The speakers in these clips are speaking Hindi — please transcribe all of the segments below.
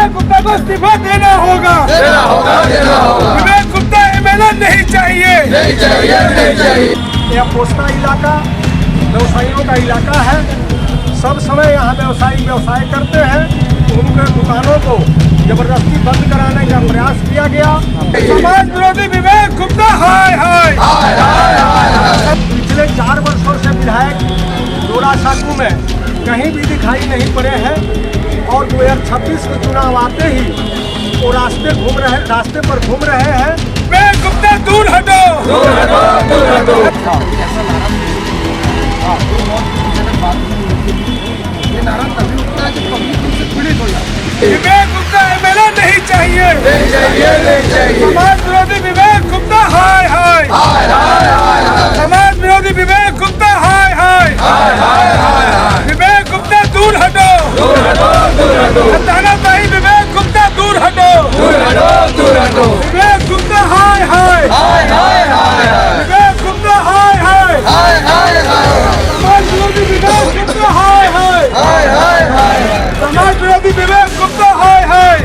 विवेक गुप्ता को इस्तीफा देना होगा। विवेक गुप्ता एमएलए नहीं चाहिए। यह पोस्ता इलाका व्यवसायियों का इलाका है। सब समय यहाँ व्यवसाय करते हैं। उनके दुकानों को जबरदस्ती बंद कराने का प्रयास किया गया। समाज विरोधी विवेक गुप्ता हाय हाय। पिछले 4 वर्षों से विधायक जोरा साकू में कहीं भी दिखाई नहीं पड़े हैं और 2026 के चुनाव आते ही वो रास्ते पर घूम रहे हैं। विवेक गुप्ता दूर हटो। विवेक गुप्ता एमएलए नहीं चाहिए। समाज विरोधी विवेक गुप्ता हाय हाय। समाज विरोधी विवेक गुप्ता हाय हाय। विवेक गुप्ता दूर हटो। हटाना भाई विवेक गुप्ता दूर हटो। विवेक गुप्ता हाय हाय। विवेक गुप्ता हाय हाय। समाज विरोधी विवेक गुप्ता हाय हाय। समाज विरोधी विवेक गुप्ता हाय हाय।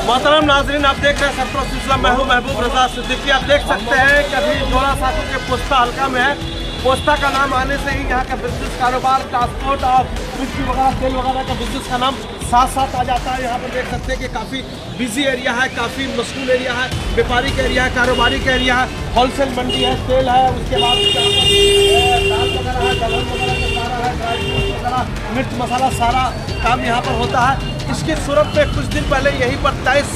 मोहतरम नाजरीन, आप देख रहे हैं सरफरोश सिलसिला। मैं हूं महबूब रजा सिद्दीकी। आप देख सकते हैं कि अभी जोरा साकू के पोस्ता हल्का में है। पोस्ता का नाम आने से ही यहाँ का बिजनेस कारोबार, ट्रांसपोर्ट और मिट्टी वगैरह, तेल वगैरह का बिजनेस का नाम साथ साथ आ जाता है। यहाँ पर देख सकते हैं कि काफ़ी बिजी एरिया है, काफ़ी मशगूल एरिया है, व्यापारिक एरिया है, कारोबारी का एरिया है, होलसेल मंडी है, तेल है, उसके बाद दाल वगैरह है, दलहन वगैरह का सारा है, ड्राई फ्रूट वगैरह, मिर्च मसाला, सारा काम यहाँ पर होता है। इसकी सूरत में कुछ दिन पहले यहीं पर 23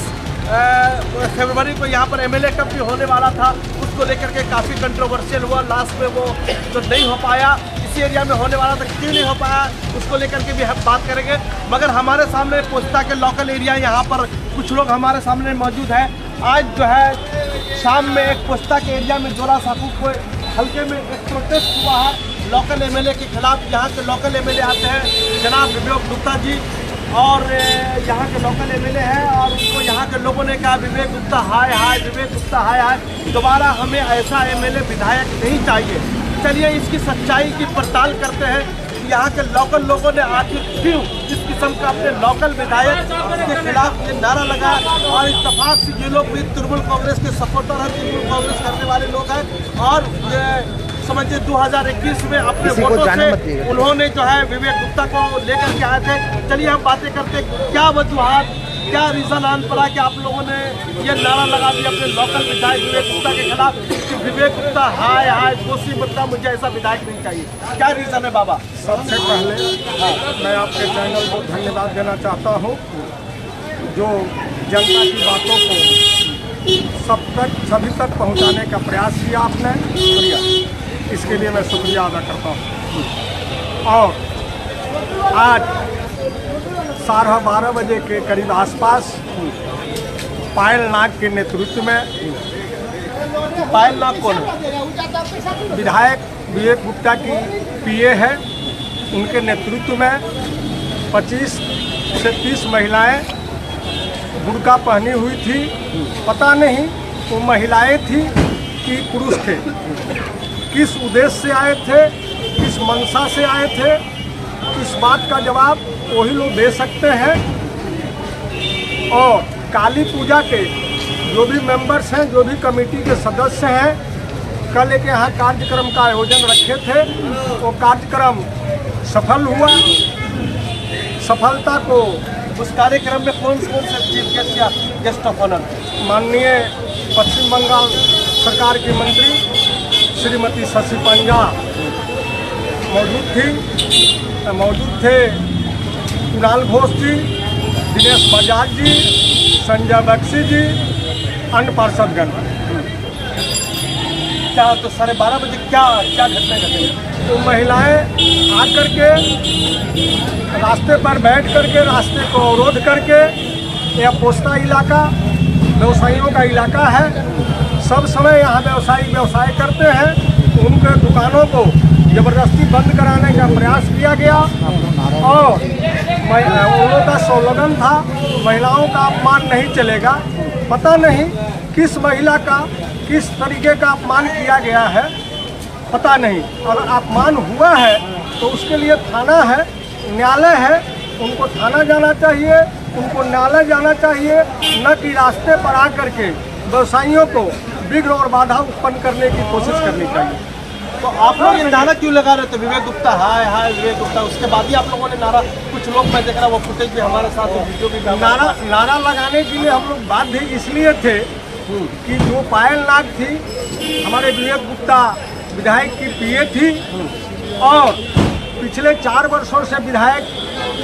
फरवरी को यहाँ पर एमएलए कप भी होने वाला था। उसको लेकर के काफ़ी कंट्रोवर्शियल हुआ। लास्ट में वो जो नहीं हो पाया, इसी एरिया में होने वाला था, क्यों नहीं हो पाया उसको लेकर के भी हम बात करेंगे। मगर हमारे सामने पोस्ता के लोकल एरिया यहाँ पर कुछ लोग हमारे सामने मौजूद है। आज जो है शाम में एक पोस्ता के एरिया में जोरा साकू को हल्के में एक प्रोटेस्ट हुआ है लोकल एमएलए के खिलाफ। यहाँ के लोकल एमएलए आते हैं जनाब विवेक गुप्ता जी, और यहाँ के लोकल एमएलए हैं और उनको यहाँ के लोगों ने कहा विवेक गुप्ता हाय हाय, विवेक गुप्ता हाय हाय। दोबारा हमें ऐसा एमएलए विधायक नहीं चाहिए। चलिए इसकी सच्चाई की पड़ताल करते हैं। यहाँ के लोकल लोगों ने आखिर क्यों इस किस्म का अपने लोकल विधायक के खिलाफ ये नारा लगा। और इत्तेफाक से ये लोग भी तृणमूल कांग्रेस के सपोर्टर हैं, तृणमूल कांग्रेस करने वाले लोग हैं। और समझिए 2021 में अपने वोटों से उन्होंने जो है विवेक गुप्ता को लेकर के आए थे। चलिए हम बातें करते, क्या वजूहात, क्या रीज़न आन पड़ा कि आप लोगों ने ये नारा लगा दिया अपने लोकल विधायक विवेक गुप्ता के खिलाफ कि विवेक गुप्ता हाय हाय, कोसी मतलब मुझे ऐसा विधायक नहीं चाहिए। क्या रीज़न है बाबा? सबसे पहले मैं आपके चैनल को धन्यवाद देना चाहता हूँ जो जनता की बातों को सभी तक पहुँचाने का प्रयास किया आपने। इसके लिए मैं शुक्रिया अदा करता हूँ। और आज 12:30 बजे के करीब आसपास पायल नाग के नेतृत्व में, पायल नाग कौन है? विधायक विवेक गुप्ता की पीए है, उनके नेतृत्व में 25 से 30 महिलाएं बुर्का पहनी हुई थी। पता नहीं वो महिलाएं थी कि पुरुष थे, किस उद्देश्य से आए थे, किस मंशा से आए थे, इस बात का जवाब वही लोग दे सकते हैं। और काली पूजा के जो भी मेंबर्स हैं, जो भी कमेटी के सदस्य हैं, कल एक यहाँ कार्यक्रम का आयोजन रखे थे। वो कार्यक्रम सफल हुआ। सफलता को उस कार्यक्रम में कौन से चीफ गेस्ट या गेस्ट ऑफ ऑनर? माननीय पश्चिम बंगाल सरकार की मंत्री श्रीमती शशि पंजा मौजूद थे, कुणाल घोष जी, दिनेश बजाज जी, संजय बख्शी जी, अन्य पार्षदगण। क्या तो 12:30 बजे क्या घटना घटी? तो महिलाएं आकर के रास्ते पर बैठ करके रास्ते को अवरोध करके, यह पोस्ता इलाका व्यवसायियों का इलाका है। सब समय यहाँ व्यवसाय करते हैं। उनके दुकानों को जबरदस्ती बंद कराने का प्रयास किया गया और उन का स्लोगन था महिलाओं का अपमान नहीं चलेगा। पता नहीं किस महिला का किस तरीके का अपमान किया गया है, पता नहीं। अगर अपमान हुआ है तो उसके लिए थाना है, न्यायालय है, उनको थाना जाना चाहिए, उनको न्यायालय जाना चाहिए, न कि रास्ते पर आकर के व्यवसायियों को विघ्न और बाधा उत्पन्न करने की कोशिश करनी चाहिए। तो आप लोग ये नारा क्यों लगा रहे थे, विवेक गुप्ता हाय हाय विवेक गुप्ता? उसके बाद ही आप लोगों ने नारा, कुछ लोग मैं देख रहा वो फुटेज भी हमारे साथ, वीडियो भी नारा लगाने के लिए हम लोग बाध्य इसलिए थे कि जो पायल नाग थी हमारे विवेक गुप्ता विधायक की पीए थी और पिछले 4 वर्षों से विधायक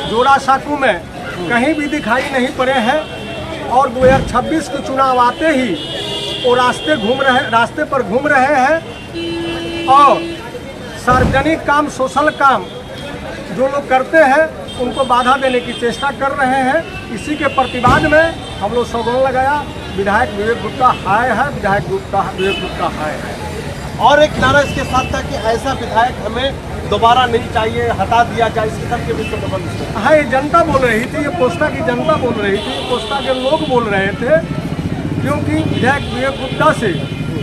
जोड़ा साकू में कहीं भी दिखाई नहीं पड़े हैं और 2026 के चुनाव आते ही वो रास्ते पर घूम रहे हैं और सार्वजनिक काम, सोशल काम जो लोग करते हैं उनको बाधा देने की चेष्टा कर रहे हैं। इसी के प्रतिवाद में हम लोग स्लोगन लगाया, विधायक विवेक गुप्ता हाय है, विवेक गुप्ता हाय है। और एक नारा इसके साथ था कि ऐसा विधायक हमें दोबारा नहीं चाहिए, हटा दिया जाए। इस किस्म के विषय हाँ, ये जनता बोल रही थी, ये पोस्टा की जनता बोल रही थी, पोस्टा के लोग बोल रहे थे, क्योंकि विधायक विवेक गुप्ता से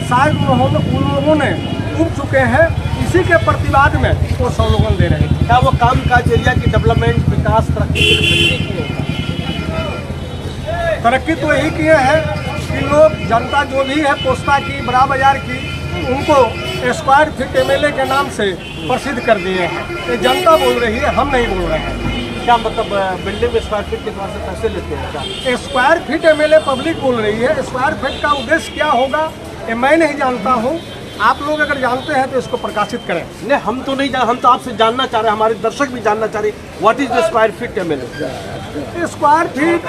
शायद उन लोगों ने उब चुके हैं। इसी के प्रतिवाद में वो स्लोगन दे रहे थे। क्या वो काम काज एरिया की डेवलपमेंट, विकास, तरक्की तो यही किए हैं कि लोग, जनता जो भी है पोस्टा की, बड़ा बाजार की, उनको स्क्वायर फीट एमएलए के नाम से प्रसिद्ध कर दिए हैं। ये जनता बोल रही है, हम नहीं बोल रहे हैं। क्या मतलब बिल्डिंग में स्क्वायर फीट के द्वारा से पैसे लेते हैं क्या? स्क्वायर फीट एमएलए पब्लिक बोल रही है। स्क्वायर फीट का उद्देश्य क्या होगा ये मैं नहीं जानता हूँ। आप लोग अगर जानते हैं तो इसको प्रकाशित करें। नहीं, हम तो नहीं हम तो आपसे जानना चाह रहे हैं, हमारे दर्शक भी जानना चाह रहे हैं, what is the square feet MLA? Square feet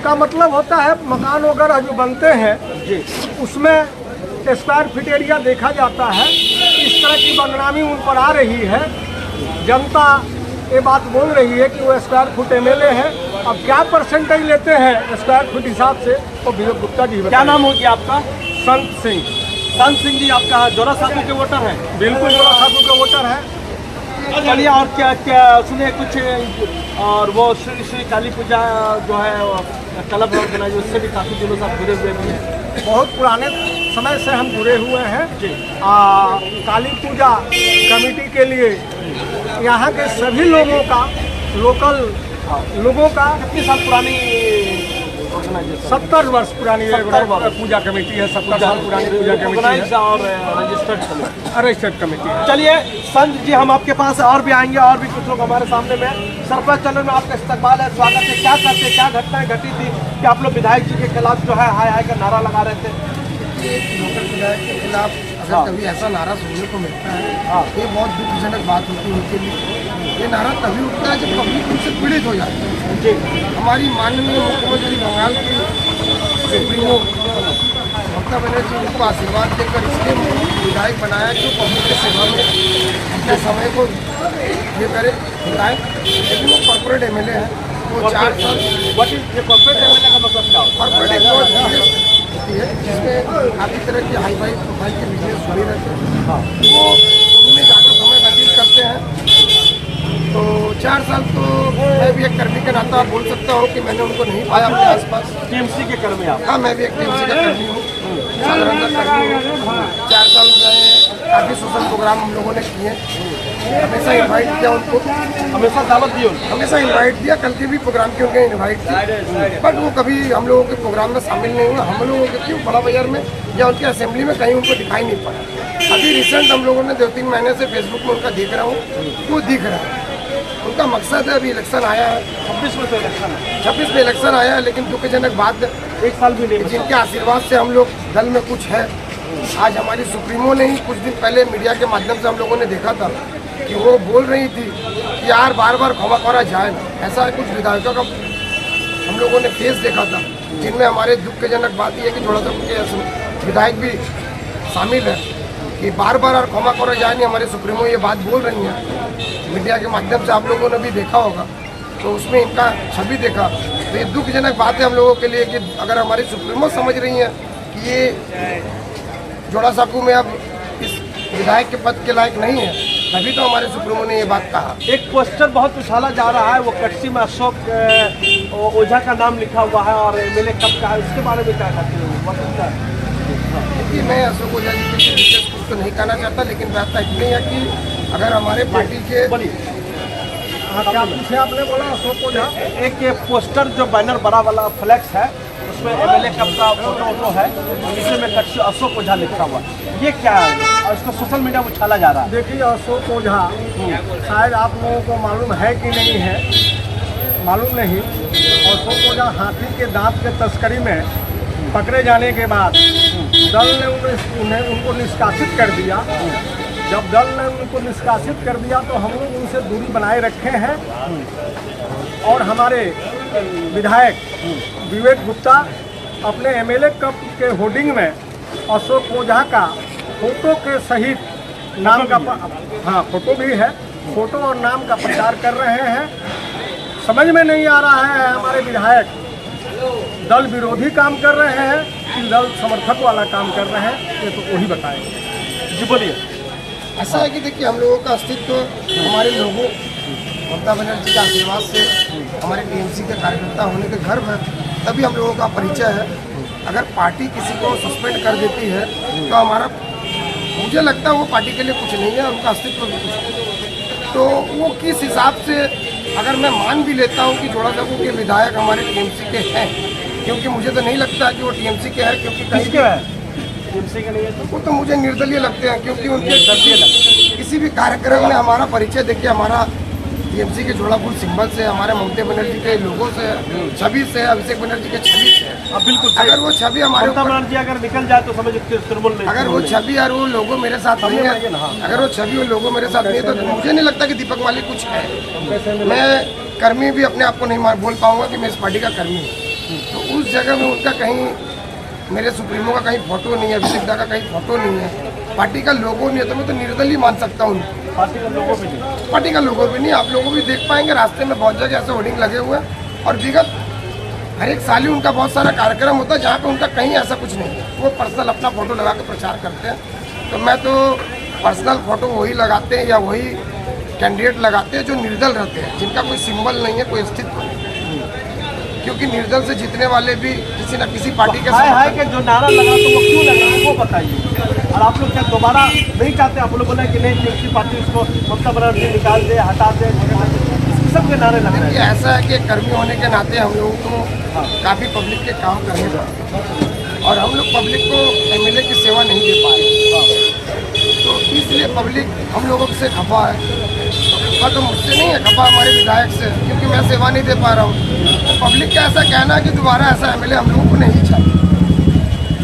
का मतलब होता है मकान वगैरह जो बनते हैं जी, उसमें स्क्वायर फीट एरिया देखा जाता है। इस तरह की बदनामी उन पर आ रही है। जनता ये बात बोल रही है कि वो स्क्वायर फुट एमएलए है। अब क्या परसेंटेज लेते हैं स्क्वायर फुट हिसाब से वो विवेक गुप्ता जी। क्या नाम हो गया आपका? संत सिंह। संत सिंह जी, आपका जोड़ा साकू के वोटर हैं? बिल्कुल जोड़ा साकू के वोटर हैं। चलिए, और क्या क्या सुने कुछ? और वो श्री काली पूजा जो है क्लब ऑर्गेनाइज, उससे भी काफ़ी दिनों से आप जुड़े हुए भी हैं। बहुत पुराने समय से हम जुड़े हुए हैं जी। काली पूजा कमेटी के लिए यहाँ के सभी लोगों का, लोकल लोगों का, कितने साल पुरानी ऑर्गेनाइजेशन? 70 वर्ष पुरानी 70 वर्ष पूजा कमेटी है। 70 साल पुरानी पूजा कमेटी है और रजिस्टर्ड कमेटी है। चलिए संत जी, हम आपके पास और भी आएंगे, और भी कुछ लोग हमारे सामने में। सरपंच चैनल में आपका इस्तकबाल है, स्वागत है। क्या करते, क्या घटनाएं घटी थी कि आप लोग विधायक जी के खिलाफ जो है हाय हाय का नारा लगा रहे थे? लोकल विधायक के खिलाफ अगर कभी ऐसा नारा सुनने को मिलता है तो ये बहुत दुखजनक बात होती है उनके लिए। ये नारा तभी उठता है जब पब्लिक उनसे पीड़ित हो जाती है। जी, हमारी माननीय मुख्यमंत्री बंगाल की सुप्रीमो ममता बनर्जी उनको आशीर्वाद देकर इसलिए विधायक बनाया कि वो पब्लिक की सेवा में अपने समय को ये करे, बताए। लेकिन वो कॉर्पोरेट एमएलए है, वो 4 साल कॉर्पोरेट एमएलए का मतलब क्या होता है? कॉर्पोरेट एक बहुत बिजनेस होती है जिसमें काफ़ी तरह की हाई फाई प्रोफाइल के बिजनेस जुड़े रहते हैं। वो उनमें ज़्यादा समय व्यतीत करते हैं। तो 4 साल तो मैं भी एक कर्मी के नाता बोल सकता हूँ कि मैंने उनको नहीं पाया अपने आसपास। टीएमसी के कर्मी आप? हाँ, मैं भी एक टीएमसी का कर्मी हूँ, साधारणतः कर्मी हूँ। 4 साल रहे हैं, काफ़ी सोशल प्रोग्राम हम लोगों ने किए, हमेशा इन्वाइट किया उनको, हमेशा दावत दी उनको, हमेशा इन्वाइट दिया। कल के भी प्रोग्राम के उनके इन्वाइट थी, बट वो कभी हम लोगों के प्रोग्राम में शामिल नहीं हुआ। हम लोगों के क्यों बड़ा बाजार में या उनकी असेंबली में कहीं उनको दिखाई नहीं पड़ा। अभी रिसेंट हम लोगों ने 2-3 महीने से फेसबुक में उनका देख रहा हूँ, वो दिख रहा है। उनका मकसद है, अभी इलेक्शन आया है, 26 में तो इलेक्शन है, 26 में इलेक्शन आया है, लेकिन दुखजनक बात 1 साल भी नहीं। जिनके आशीर्वाद से हम लोग दल में कुछ है। आज हमारी सुप्रीमो ने ही कुछ दिन पहले मीडिया के माध्यम से हम लोगों ने देखा था कि वो बोल रही थी कि यार बार बार क्षमा करा जाए ना। ऐसा कुछ विधायकों का हम लोगों ने फेस देखा था, जिनमें हमारे दुखजनक बात यह है कि थोड़ा सा उनके विधायक भी शामिल है कि बार बार और क्षमा करा जाए नहीं। हमारे सुप्रीमो ये बात बोल रही हैं, मीडिया के माध्यम से आप लोगों ने भी देखा होगा, तो उसमें इनका छवि देखा। तो ये दुखजनक बात है हम लोगों के लिए कि अगर हमारी सुप्रीमो समझ रही हैं कि ये जोड़ा साकू में अब इस विधायक के पद के लायक नहीं है, तभी तो हमारे सुप्रीमो ने ये बात कहा। एक पोस्टर बहुत उछाला जा रहा है, वो कटसी में अशोक ओझा का नाम लिखा हुआ है और एमएलए कब का है, उसके बारे में क्या कहते हैं? देखिए, मैं अशोक ओझा जी के लिए विशेष कुछ तो नहीं कहना चाहता, लेकिन बात इतनी है कि अगर हमारे पार्टी के क्या पूछे आपने? बोला अशोक ओझा। एक ये पोस्टर जो बैनर बड़ा वाला फ्लैक्स है उसमें एमएलए का फोटो है, नीचे में कच्ची अशोक ओझा लिखा हुआ, ये क्या है और इसको सोशल मीडिया में उछाला जा रहा है? देखिए अशोक ओझा शायद आप लोगों को मालूम है कि नहीं है, मालूम नहीं। अशोक ओझा हाथी के दांत के तस्करी में पकड़े जाने के बाद दल ने उनको निष्कासित कर दिया। जब दल ने उनको निष्कासित कर दिया तो हम लोग उनसे दूरी बनाए रखे हैं और हमारे विधायक विवेक गुप्ता अपने एमएलए कप के होर्डिंग में अशोक ओझा का फोटो के सहित नाम का हाँ फोटो भी है, फोटो और नाम का प्रचार कर रहे हैं। समझ में नहीं आ रहा है हमारे विधायक दल विरोधी काम कर रहे हैं कि दल समर्थक वाला काम कर रहे हैं, ये तो वही बताएंगे। जी बोलिए। ऐसा है कि देखिए हम लोगों का अस्तित्व हमारे लोगों ममता बनर्जी के आशीर्वाद से, हमारे टीएमसी के कार्यकर्ता होने के गर्व है, तभी हम लोगों का परिचय है। अगर पार्टी किसी को सस्पेंड कर देती है तो हमारा, मुझे लगता है वो पार्टी के लिए कुछ नहीं है, उनका अस्तित्व भी कुछ नहीं। तो वो किस हिसाब से, अगर मैं मान भी लेता हूँ कि जोड़ा साहू के विधायक हमारे टीएमसी के हैं, क्योंकि मुझे तो नहीं लगता कि वो टीएमसी के हैं, क्योंकि कहीं किसके है टीएमसी के नहीं है वो तो मुझे निर्दलीय लगते हैं, क्योंकि उनके किसी भी कार्यक्रम में हमारा परिचय देखिए, हमारा टीएमसी के जोड़ाफुल सिंबल से, हमारे ममता बनर्जी के लोगों से, छवि से, अभिषेक बनर्जी के छवि से। बिल्कुल, अगर वो छवि हमारे ममता बनर्जी अगर निकल जाए तो समझ तृणमूल नहीं, अगर वो छवि और वो लोगो मेरे साथ नहीं है, अगर वो छवि और लोगो मेरे साथ नहीं है, तो मुझे नहीं लगता कि दीपक माली कुछ है। मैं कर्मी भी अपने आप को नहीं बोल पाऊंगा कि मैं इस पार्टी का कर्मी हूँ। तो उस जगह में उनका कहीं, मेरे सुप्रीमो का कहीं फोटो नहीं है, अभिषेक दा का कहीं फोटो नहीं है, पार्टी का लोगो नहीं है, तो मैं तो निर्दलीय मान सकता हूँ। पार्टी का लोगो भी नहीं, पार्टी का लोगो भी नहीं। आप लोगों भी देख पाएंगे रास्ते में बहुत जगह ऐसे होर्डिंग लगे हुए हैं, और विगत हर एक साल ही उनका बहुत सारा कार्यक्रम होता है जहाँ पे उनका कहीं ऐसा कुछ नहीं है। वो पर्सनल अपना फोटो लगा के प्रचार करते हैं। तो मैं तो पर्सनल फोटो वही लगाते हैं या वही कैंडिडेट लगाते हैं जो निर्दल रहते हैं, जिनका कोई सिंबल नहीं है, कोई अस्तित्व नहीं। क्योंकि निर्दल से जीतने वाले भी किसी न किसी पार्टी के हाय कि जो नारा लगा तो वो क्यों लगा वो बताइए। और आप लोग क्या दोबारा नहीं चाहते? आप लोग बोला कि नहीं टीएमसी पार्टी उसको ममता बनर्जी निकाल दे, हटा दे, इस किस्म के नारे लग रहे हैं। ऐसा है कि कर्मी होने के नाते हम लोगों को काफ़ी पब्लिक के काम करने पड़ते हैं, और हम लोग पब्लिक को एमएलए की सेवा नहीं दे पा रहे, तो इसलिए पब्लिक हम लोगों से खफा है। खफा तो मुझसे नहीं है, खफा हमारे विधायक से, क्योंकि मैं सेवा नहीं दे पा रहा हूँ। पब्लिक का ऐसा कहना है कि दोबारा ऐसा एमएलए हम लोगों को नहीं चाहिए।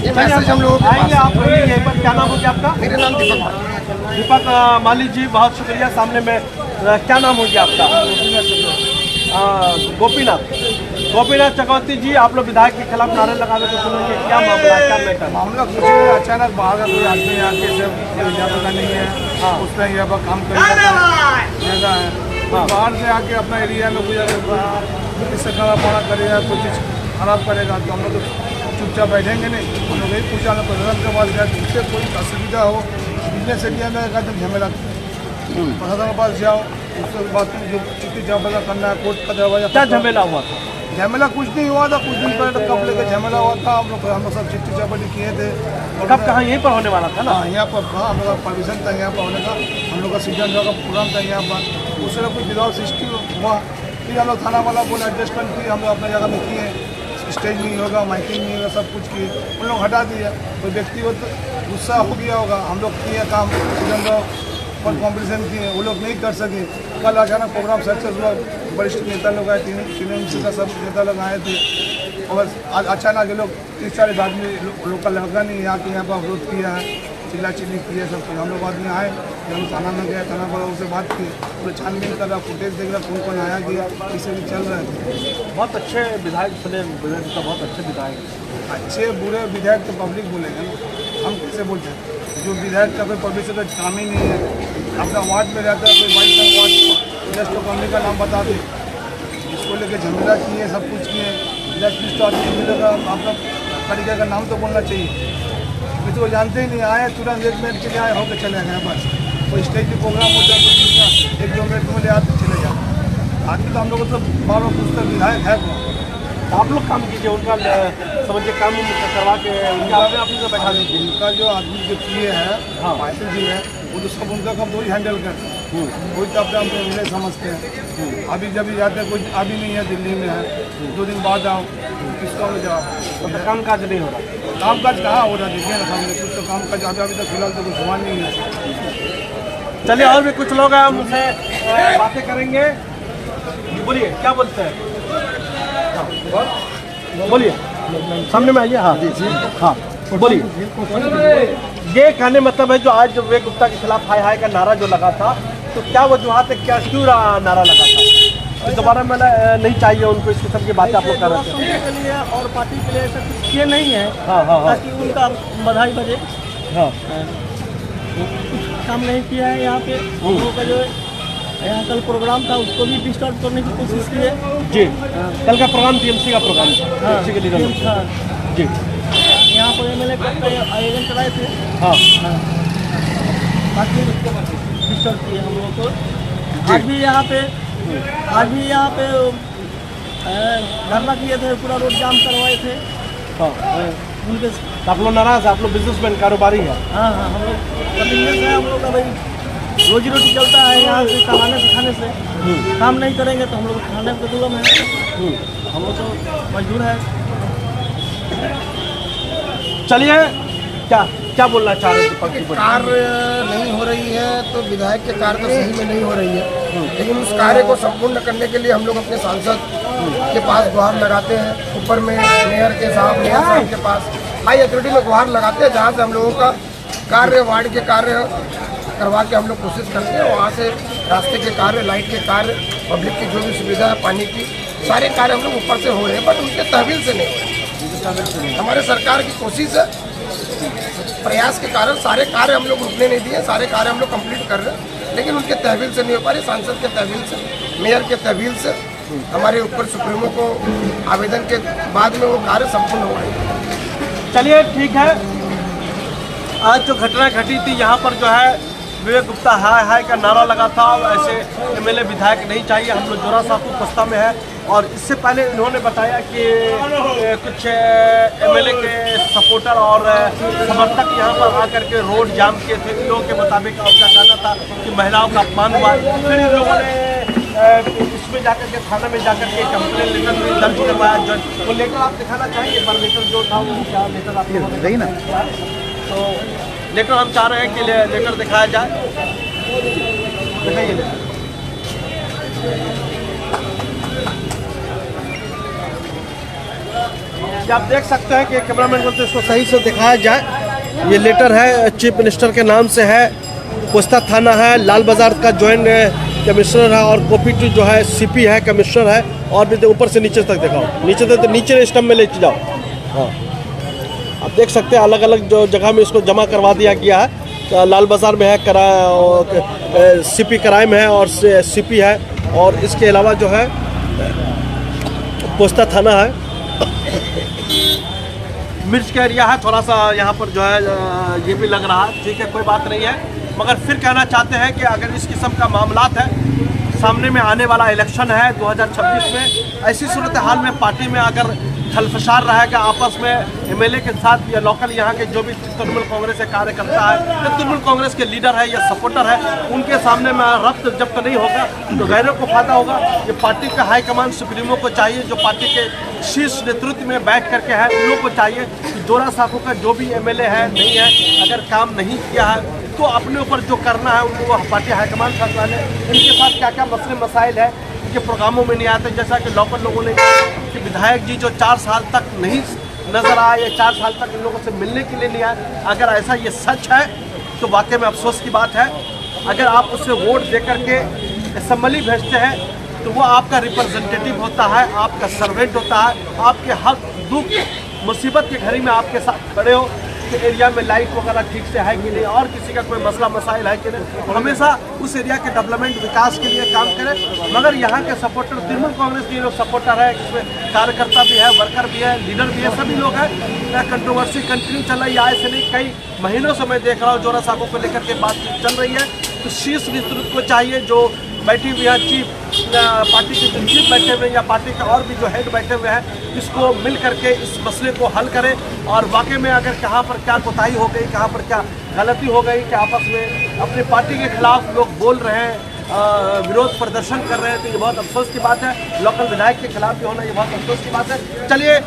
ये मैसेज हम लोगों के पास आप यहीं पर। क्या नाम हो गया आपका? मेरा नाम दीपक माली। दीपक माली जी, बहुत शुक्रिया। सामने में क्या नाम हो गया आपका? गोपीनाथ चक्रवर्ती जी, आप लोग विधायक के खिलाफ नारे लगा रहे तो सुनेंगे क्या मामला है, क्या मैटर? मामला कुछ है, अचानक बाहर का कोई आदमी आके से ज्यादा नहीं है, उसने यहाँ पर काम कर ऐसा है, बाहर से आके अपना एरिया में कुछ इससे खाना पाना करेगा, कोई चीज़ खराब करेगा, तो हम लोग चुपचाप बैठेंगे नहीं। हम लोग यही पूछा ना प्रशासन के पास गया, जिससे कोई असुविधा हो बिजनेस एरिया में का तो झमेला, प्रशासन के पास जाओ, उसके बाद जो चिट्ठी झमेला करना है, कोर्ट का दरवाजा। क्या झमेला हुआ था? झमेला कुछ नहीं हुआ था, कुछ दिन पहले कब लेकर झमेला हुआ था। हम लोग सब चिट्ठी चपटी किए थे। कब कहाँ? यहीं पर होने वाला था ना? हाँ, यहाँ पर था, हम लोग का परमिशन था यहाँ पर होने का, हम लोग का सीजन का प्रोग्राम था यहाँ पर। उससे कुछ विदाउट सिस्टम हुआ, फिर हम लोग थाना वाला बोले एडजस्टमेंट की, हम लोग अपने जगह में किए, स्टेज नहीं होगा, माइकिंग नहीं होगा, सब कुछ किए, उन लोग हटा दिया। कोई व्यक्तिगत गुस्सा हो गया होगा, हम लोग किए काम, सीजन पर कॉम्पिटिशन किए, वो लोग नहीं कर सके। कल अचानक प्रोग्राम सक्सेस हुआ, वरिष्ठ नेता लोग आए, टीएमसी का सब नेता लोग आए थे, और आज अचानक ये लोग 30-40 आदमी लोग का लड़का नहीं यहाँ के यहाँ पर अवरोध किया है, चिल्ला चिल्ली किया सब कुछ। हम लोग आदमी आए, हम थाना में गए, थाना पर उससे बात की, पूरे छानबीन कर रहा, फुटेज देख रहा, कौन कौन आया गया, इसे भी चल रहे थे। बहुत अच्छे विधायक सुने, बहुत अच्छे विधायक। अच्छे बुरे विधायक तो पब्लिक बोलेंगे ना, हम कैसे बोलते हैं? जो विधायक का कोई पब्लिक से काम ही नहीं है, अपना वार्ड में रहता है, कोई वाइस वार्ड जस्ट कॉलोनी का नाम बता दे, इसको लेके झमेला किए, सब कुछ किए, जस्ट आदमी का अपना तरीके का नाम तो बोलना चाहिए। तो वो जानते ही नहीं, आए तुरंत 1 मिनट के लिए आए होकर चले गए, बस कोई स्टेज पे प्रोग्राम होता है तो 1-2 मिनट में ले आते चले जाते। आदमी तो हम लोग को तो बार बार पूछता विधायक है कौन? आप लोग काम कीजिए, उनका समझिए काम करवा के उनका अपने से बैठा दीजिए। उनका जो आदमी जो किए हैं, माइकल जी है, वो तो सब उनका काम तो ही हैंडल करते हैं। कोई तो अपने अपने एमएलए समझते हैं। अभी जब भी जाते हैं, कुछ अभी नहीं है, दिल्ली में है, 2 दिन बाद आओ, किसका हो जवाब। तो काम काज नहीं हो रहा। काम काज कहाँ हो रहा है, देखिए ना सामने कुछ तो काम काज अभी तक फिलहाल तो कुछ हुआ नहीं है। चलिए और भी कुछ लोग हैं, हम उनसे बातें करेंगे। बोलिए, क्या बोलते हैं? बोलिए, सामने में आइए। हाँ हाँ, बोलिए। ये कहने मतलब है जो आज विवेक गुप्ता के खिलाफ हाय हाय का नारा जो लगा था, तो क्या वजूहत है, क्या क्यों नारा लगा था? तो दोबारा मैंने नहीं चाहिए उनको, इस किस्म की बातें आप लोग कर रहे थे। के लिए और पार्टी के लिए ऐसा कुछ किए नहीं है। हाँ हाँ हाँ ताकि उनका बधाई बजे। हाँ। कुछ काम नहीं किया है यहाँ पे। हम लोगों का जो यहाँ कल प्रोग्राम था उसको भी डिस्टर्ब करने की कोशिश की है। जी, कल का प्रोग्राम टीएमसी का प्रोग्राम था, टीएमसी के लीडर हाँ, जी। यहाँ पर एमएलए का आयोजन कराए थे। हाँ बाकी डिस्टर्ब किए हम लोगों को। आज भी यहाँ पे धरना किए थे, पूरा रोड जाम करवाए थे। हाँ। उनके तो आप लोग नाराज, आप लोग बिजनेसमैन, कारोबारी हैं। हाँ हाँ, हम लोग का बिजनेस है, हम लोग का भाई रोजी रोटी चलता है यहाँ से, कमाने से खाने से। काम नहीं करेंगे तो हम लोग खाने पे जुलम है। हम लोग तो मजदूर है। चलिए, क्या बोलना चाह रहे थे? कार्य नहीं हो रही है तो विधायक के कार्य तो सही में नहीं हो रही है, लेकिन उस कार्य को संपूर्ण करने के लिए हम लोग अपने सांसद के पास गुहार लगाते हैं। ऊपर में मेयर साहब के पास हाई अथॉरिटी में गुहार लगाते हैं, जहाँ से हम लोगों का कार्य, वार्ड के कार्य करवा के हम लोग कोशिश करते हैं। वहाँ से रास्ते के कार्य, लाइट के कार्य, पब्लिक की जो भी सुविधा है, पानी की, सारे कार्य हम लोग ऊपर से हो रहे हैं, बट उनके तहवील से नहीं हो रहे। हमारे सरकार की कोशिश है, प्रयास के कारण सारे कार्य हम लोग रुकने नहीं दिए, सारे कार्य हम लोग कंप्लीट कर रहे हैं, लेकिन उनके तहवील से नहीं हो पा रहे। सांसद के तहवील से, मेयर के तहवील से, हमारे ऊपर सुप्रीमो को आवेदन के बाद में वो कार्य संपूर्ण हो गए। चलिए ठीक है। आज जो घटना घटी थी यहाँ पर जो है विवेक गुप्ता हाय हाय का नारा लगा था, ऐसे एमएलए विधायक नहीं चाहिए, हम लोग जोरा साहब पस्ता में है। और इससे पहले इन्होंने बताया कि कुछ एमएलए के सपोर्टर और समर्थक यहाँ पर आकर के रोड जाम किए थे। इन लोगों के मुताबिक उनका कहना था कि महिलाओं का अपमान हुआ। फिर इन लोगों ने इसमें जाकर के थाना में जाकर के कंप्लेन लेटर भी दर्ज करवाया। वो लेटर आप दिखाना चाहिए, एक बार लेटर जो था वो क्या लेटर आप लोगों ने, तो लेटर हम चाह रहे हैं कि लेटर दिखाया जाए। दिखाइए लेटर। आप देख सकते हैं कि कैमरामैन बोलते इसको सही से दिखाया जाए। ये लेटर है, चीफ मिनिस्टर के नाम से है, पोस्ता थाना है, लाल बाजार का ज्वाइंट कमिश्नर है, और कॉपी टू जो है सीपी है, कमिश्नर है। और भी ऊपर से नीचे तक दिखाओ, नीचे तक, नीचे स्टम्प में लेके जाओ। हाँ, आप देख सकते हैं अलग अलग जो जगह में इसको जमा करवा दिया गया है। लाल बाजार में है, सीपी क्राइम है और सीपी है, और इसके अलावा जो है पोस्ता थाना है, मिर्च का एरिया है, थोड़ा सा यहाँ पर जो है ये भी लग रहा है। ठीक है, कोई बात नहीं है, मगर फिर कहना चाहते हैं कि अगर इस किस्म का मामलात है, सामने में आने वाला इलेक्शन है 2026 में, ऐसी सूरत हाल में पार्टी में अगर खलफशार रहेगा आपस में एमएलए के साथ, या लोकल यहाँ के जो भी तृणमूल कांग्रेस के कार्यकर्ता है, या तृणमूल कांग्रेस के लीडर है या सपोर्टर है, उनके सामने में रफ्त जब्त नहीं होगा तो गैरों को फायदा होगा। ये पार्टी का हाईकमान सुप्रीमो को चाहिए, जो पार्टी के शीर्ष नेतृत्व में बैठ करके है, उन लोगों को चाहिए कि जोरा साहू का जो भी एमएलए है, नहीं है, अगर काम नहीं किया है तो अपने ऊपर जो करना है उनको पार्टी हाईकमान फैसला ले। इनके साथ क्या क्या मसले मसाइल है, इनके प्रोग्रामों में नहीं आते। जैसा कि लोकल लोगों ने कहा कि विधायक जी जो 4 साल तक नहीं नजर आए, या 4 साल तक इन लोगों से मिलने के लिए नहीं आए, अगर ऐसा ये सच है तो वाकई में अफसोस की बात है। अगर आप उसे वोट दे करके असेंबली भेजते हैं तो वो आपका रिप्रेजेंटेटिव होता है, आपका सर्वेंट होता है, आपके हक दुख मुसीबत की घड़ी में आपके साथ खड़े हो कि एरिया में लाइट वगैरह ठीक से है कि नहीं, और किसी का कोई मसला मसाइल है कि नहीं, तो हमेशा उस एरिया के डेवलपमेंट विकास के लिए काम करें। मगर यहाँ के सपोर्टर, तृणमूल कांग्रेस के लोग सपोर्टर है, इसमें कार्यकर्ता भी है, वर्कर भी है, लीडर भी है, सभी लोग हैं। कंट्रोवर्सी कंटिन्यू चल रही है, ऐसे नहीं कई महीनों से मैं देख रहा हूँ जोरा साहब को लेकर के बातचीत चल रही है। तो शीर्ष नेतृत्व को चाहिए, जो बैठी हुई है चीफ, पार्टी के जो चीफ बैठे हुए हैं या पार्टी के और भी जो हेड बैठे हुए हैं, इसको मिल करके इस मसले को हल करें। और वाकई में अगर कहाँ पर क्या कोताही हो गई, कहाँ पर क्या गलती हो गई कि आपस में अपनी पार्टी के खिलाफ लोग बोल रहे हैं, विरोध प्रदर्शन कर रहे हैं, तो ये बहुत अफसोस की बात है। लोकल विधायक के खिलाफ भी होना ये बहुत अफसोस की बात है। चलिए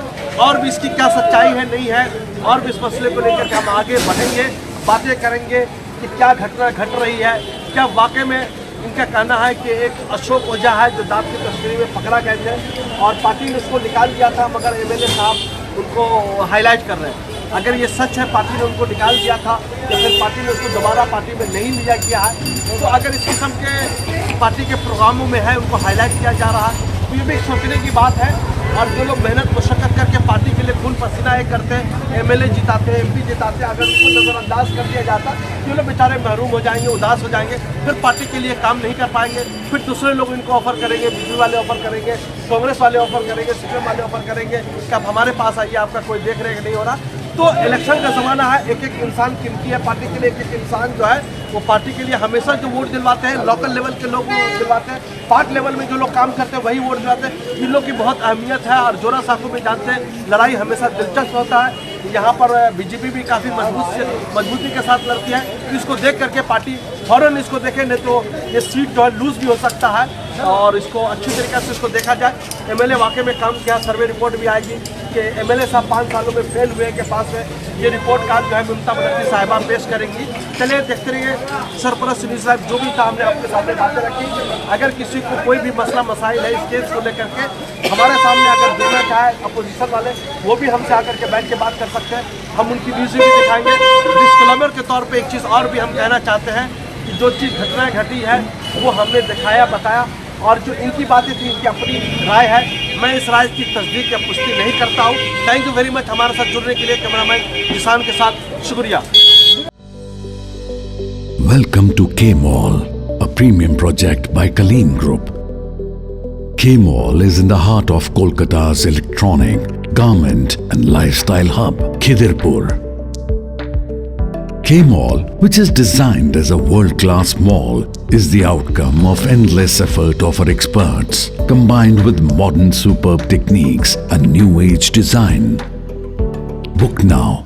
और भी इसकी क्या सच्चाई है नहीं है, और भी इस मसले को लेकर के हम आगे बढ़ेंगे, बातें करेंगे कि क्या घटना घट रही है, क्या वाकई में इनका कहना है कि एक अशोक ओझा है जो दांत की तस्करी में पकड़ा गए थे और पार्टी ने उसको निकाल दिया था, मगर एमएलए साहब उनको हाईलाइट कर रहे हैं। अगर ये सच है पार्टी ने उनको निकाल दिया था या फिर पार्टी ने उसको दोबारा पार्टी में नहीं लिया गया है, तो अगर इस किस्म के पार्टी के प्रोग्रामों में है उनको हाईलाइट किया जा रहा है, तो ये भी सोचने की बात है। और जो लोग मेहनत मुशक्कत करके पार्टी के लिए खून पसीना एक करते हैं, एमएलए जिताते हैं, एमपी जिताते हैं, अगर उनको नज़रअंदाज कर दिया जाता तो ये लोग बेचारे महरूम हो जाएंगे, उदास हो जाएंगे, फिर पार्टी के लिए काम नहीं कर पाएंगे, फिर दूसरे लोग इनको ऑफर करेंगे, बीजेपी वाले ऑफर करेंगे, कांग्रेस वाले ऑफर करेंगे, सीपीएम वाले ऑफर करेंगे कि आप हमारे पास आइए, आपका कोई देख रेख नहीं हो रहा। तो इलेक्शन का ज़माना है, एक एक इंसान कीमती है पार्टी के लिए, एक एक इंसान जो है वो पार्टी के लिए हमेशा जो वोट दिलवाते हैं, लोकल लेवल के लोग वोट दिलवाते हैं, पार्ट लेवल में जो लोग काम करते हैं वही वोट दिलवाते हैं। इन लोग की बहुत अहमियत है और जोरा साखू भी जानते हैं लड़ाई हमेशा दिलचस्प होता है। यहाँ पर बीजेपी भी काफ़ी मजबूती के साथ लड़ती है, इसको देख करके पार्टी फौरन इसको देखे, नहीं तो ये सीट जो है लूज भी हो सकता है और इसको अच्छी तरीके से इसको देखा जाए। एमएलए वाकई में काम किया, सर्वे रिपोर्ट भी आएगी कि एमएलए साहब 5 सालों में फेल हुए के पास में, ये रिपोर्ट कार्ड जो है ममता बनर्जी साहिबा पेश करेंगी। चलिए देखते रहिए सरपरस्त न्यूज़ लाइव, जो भी था हमने आपके सामने बातें रखी। अगर किसी को कोई भी मसला मसाइल है इस केस को लेकर के हमारे सामने अगर देना चाहे अपोजिशन वाले, वो भी हमसे आकर के बैठ के बात कर सकते हैं, हम उनकी न्यूज़ भी दिखाएंगे। डिस्क्लेमर के तौर पर एक चीज़ और भी हम कहना चाहते हैं कि जो चीज़ घटनाएँ घटी है वो हमने दिखाया, बताया, और जो इनकी बातें थी इनकी अपनी राय है, मैं इस राय की तस्दीक या पुष्टि नहीं करता हूँ। थैंक यू वेरी मच हमारे साथ जुड़ने के लिए। कैमरामैन किसान के साथ शुक्रिया। Welcome to K-Mall, a premium project by Kaleen Group. K-Mall is in the heart of Kolkata's electronic, garment and lifestyle hub, Khidirpur. K-Mall, which is designed as a world-class mall, is the outcome of endless effort of our experts, combined with modern superb techniques and new age design. Book now